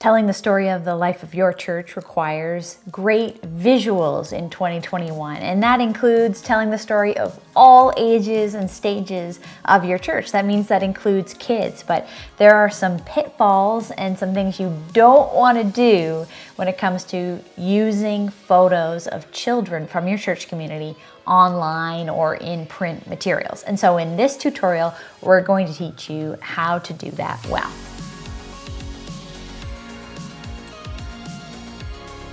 Telling the story of the life of your church requires great visuals in 2021, and that includes telling the story of all ages and stages of your church. That means that includes kids, but there are some pitfalls and some things you don't want to do when it comes to using photos of children from your church community online or in print materials. And so in this tutorial, we're going to teach you how to do that well.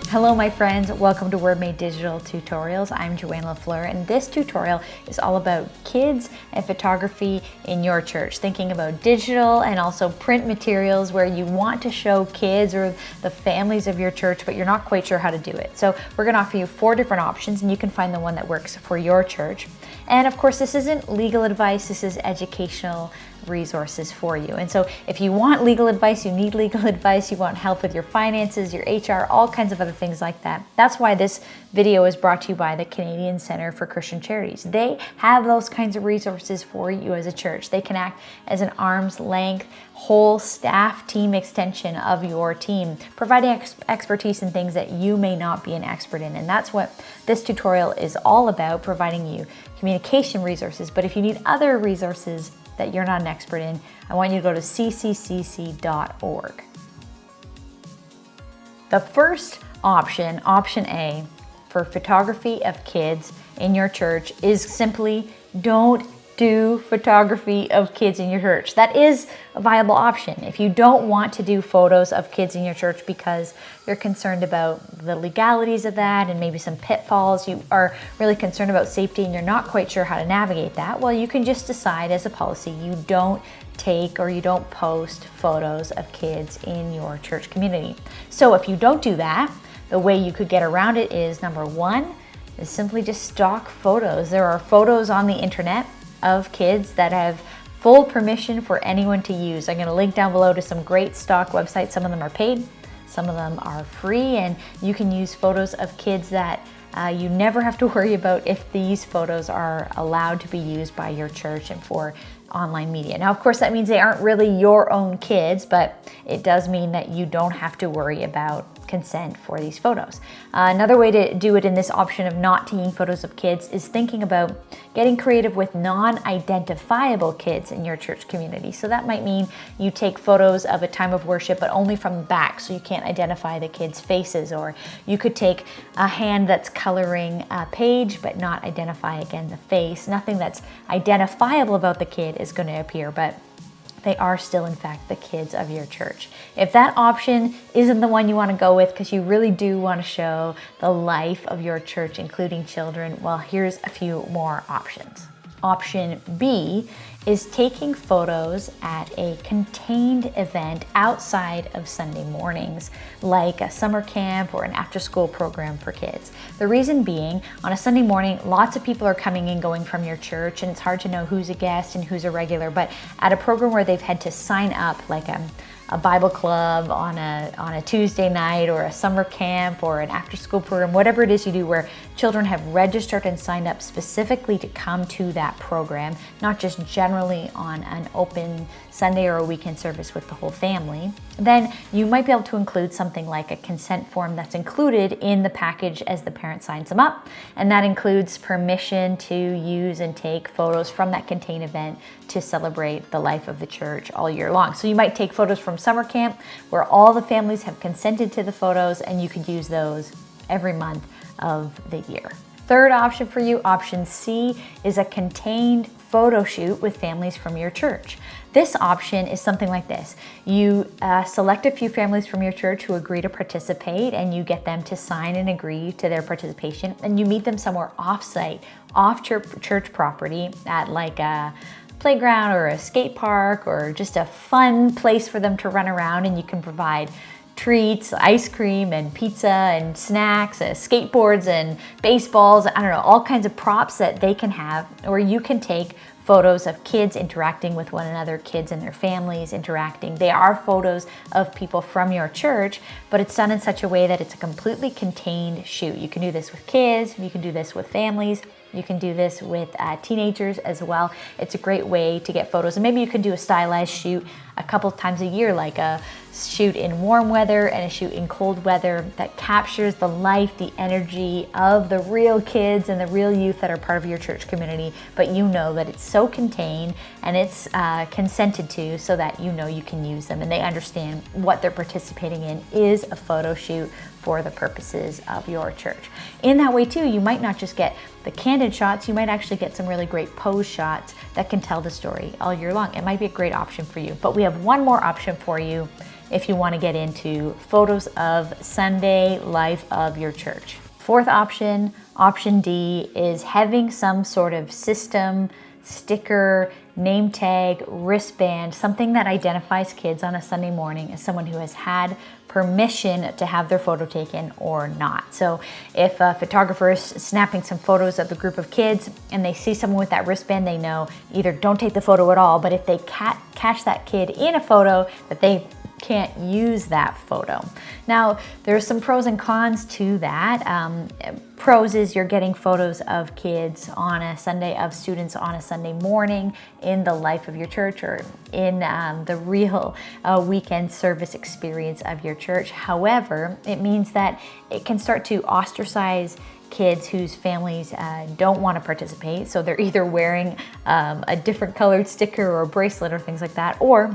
Hello my friends, welcome to Word Made Digital Tutorials. I'm Joanne LaFleur, and this tutorial is all about kids and photography in your church, thinking about digital and also print materials where you want to show kids or the families of your church, but you're not quite sure how to do it. So we're going to offer you 4 different options, and you can find the one that works for your church. And of course, this isn't legal advice, this is educational resources for you. And so if you want legal advice, you need legal advice, you want help with your finances, your HR, all kinds of other things like that. That's why this video is brought to you by the Canadian Centre for Christian Charities. They have those kinds of resources for you as a church. They can act as an arm's length, whole staff team extension of your team, providing expertise in things that you may not be an expert in. And that's what this tutorial is all about, providing you communication resources. But if you need other resources that you're not an expert in, I want you to go to cccc.org. The first option, option A, for photography of kids in your church is simply don't do photography of kids in your church. That is a viable option. If you don't want to do photos of kids in your church because you're concerned about the legalities of that and maybe some pitfalls, you are really concerned about safety and you're not quite sure how to navigate that, well, you can just decide as a policy you don't take or you don't post photos of kids in your church community. So if you don't do that, the way you could get around it is, number 1, is simply just stock photos. There are photos on the internet of kids that have full permission for anyone to use. I'm going to link down below to some great stock websites. Some of them are paid, some of them are free, and you can use photos of kids that you never have to worry about if these photos are allowed to be used by your church and for online media. Now, of course, that means they aren't really your own kids, but it does mean that you don't have to worry about consent for these photos. Another way to do it in this option of not taking photos of kids is thinking about getting creative with non-identifiable kids in your church community. So that might mean you take photos of a time of worship, but only from the back, so you can't identify the kids' faces. Or you could take a hand that's coloring a page, but not identify, again, the face. Nothing that's identifiable about the kid is going to appear, but they are still, in fact, the kids of your church. If that option isn't the one you want to go with because you really do want to show the life of your church, including children, well, here's a few more options. Option B is taking photos at a contained event outside of Sunday mornings, like a summer camp or an after-school program for kids. The reason being, on a Sunday morning, lots of people are coming and going from your church, and it's hard to know who's a guest and who's a regular, but at a program where they've had to sign up, like a Bible club on a Tuesday night, or a summer camp, or an after-school program, whatever it is you do where children have registered and signed up specifically to come to that program, not just generally on an open Sunday or a weekend service with the whole family, then you might be able to include something like a consent form that's included in the package as the parent signs them up. And that includes permission to use and take photos from that contained event to celebrate the life of the church all year long. So you might take photos from summer camp where all the families have consented to the photos, and you could use those every month of the year. Third option for you, option C, is a contained photo shoot with families from your church. This option is something like this. You select a few families from your church who agree to participate, and you get them to sign and agree to their participation, and you meet them somewhere off-site, off church property, at like a playground or a skate park or just a fun place for them to run around, and you can provide treats, ice cream and pizza and snacks, skateboards and baseballs, I don't know, all kinds of props that they can have, or you can take photos of kids interacting with one another, kids and their families interacting. They are photos of people from your church, but it's done in such a way that it's a completely contained shoot. You can do this with kids, you can do this with families, you can do this with teenagers as well. It's a great way to get photos, and maybe you can do a stylized shoot a couple times a year, like a shoot in warm weather and a shoot in cold weather that captures the life, the energy of the real kids and the real youth that are part of your church community, but you know that it's so contained and it's consented to so that you know you can use them and they understand what they're participating in is a photo shoot for the purposes of your church. In that way too, you might not just get the candid shots, you might actually get some really great pose shots that can tell the story all year long. It might be a great option for you, but we have one more option for you if you want to get into photos of Sunday life of your church. Fourth option, option D, is having some sort of system, sticker, name tag, wristband, something that identifies kids on a Sunday morning as someone who has had permission to have their photo taken or not. So if a photographer is snapping some photos of a group of kids and they see someone with that wristband, they know either don't take the photo at all, but if they catch that kid in a photo, that they can't use that photo. Now, there's some pros and cons to that. Pros is you're getting photos of kids on a Sunday, of students on a Sunday morning in the life of your church or in the real weekend service experience of your church. However, it means that it can start to ostracize kids whose families don't want to participate. So they're either wearing a different colored sticker or a bracelet or things like that, or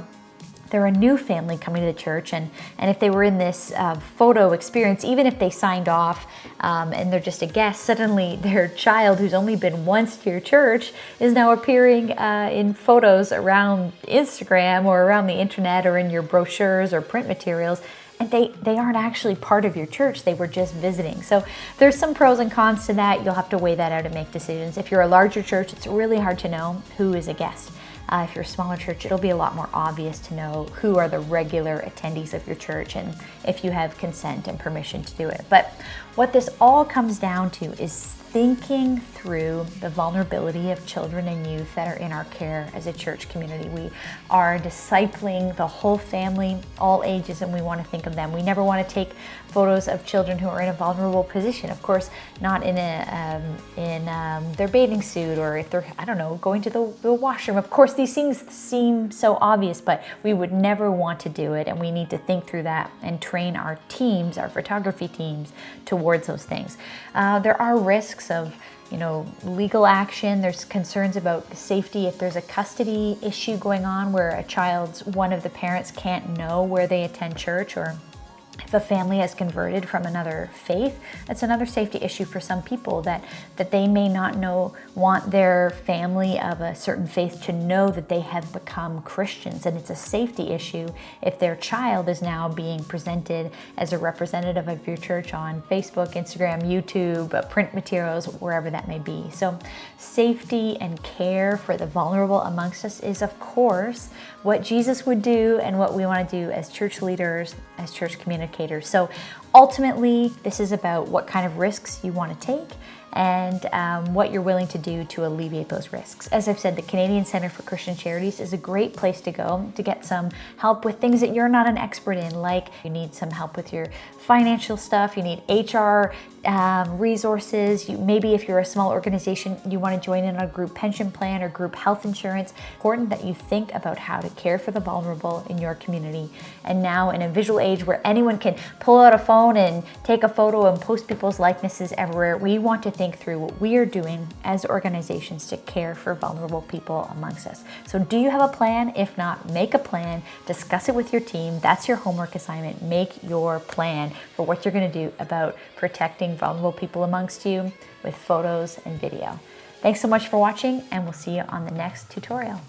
they're a new family coming to the church, and if they were in this photo experience, even if they signed off and they're just a guest, suddenly their child, who's only been once to your church, is now appearing in photos around Instagram or around the internet or in your brochures or print materials. And they aren't actually part of your church, they were just visiting. So there's some pros and cons to that. You'll have to weigh that out and make decisions. If you're a larger church, it's really hard to know who is a guest. If you're a smaller church, it'll be a lot more obvious to know who are the regular attendees of your church and if you have consent and permission to do it. But what this all comes down to is thinking through the vulnerability of children and youth that are in our care as a church community. We are discipling the whole family, all ages, and we want to think of them. We never want to take photos of children who are in a vulnerable position. Of course, not in their bathing suit, or if they're, I don't know, going to the washroom. Of course, these things seem so obvious, but we would never want to do it, and we need to think through that and train our teams, our photography teams, towards those things. There are risks of legal action. There's concerns about safety if there's a custody issue going on where one of the parents can't know where they attend church, or if a family has converted from another faith. That's another safety issue for some people, that they may not want their family of a certain faith to know that they have become Christians. And it's a safety issue if their child is now being presented as a representative of your church on Facebook, Instagram, YouTube, print materials, wherever that may be. So safety and care for the vulnerable amongst us is, of course, what Jesus would do and what we want to do as church leaders, as church communicators. So ultimately, this is about what kind of risks you want to take and what you're willing to do to alleviate those risks. As I've said, the Canadian Centre for Christian Charities is a great place to go to get some help with things that you're not an expert in, like you need some help with your financial stuff, you need HR resources. Maybe if you're a small organization, you want to join in on a group pension plan or group health insurance. Important that you think about how to care for the vulnerable in your community. And now in a visual age where anyone can pull out a phone and take a photo and post people's likenesses everywhere, we want to think through what we are doing as organizations to care for vulnerable people amongst us. So do you have a plan? If not, make a plan, discuss it with your team. That's your homework assignment. Make your plan for what you're going to do about protecting vulnerable people amongst you with photos and video. Thanks so much for watching, and we'll see you on the next tutorial.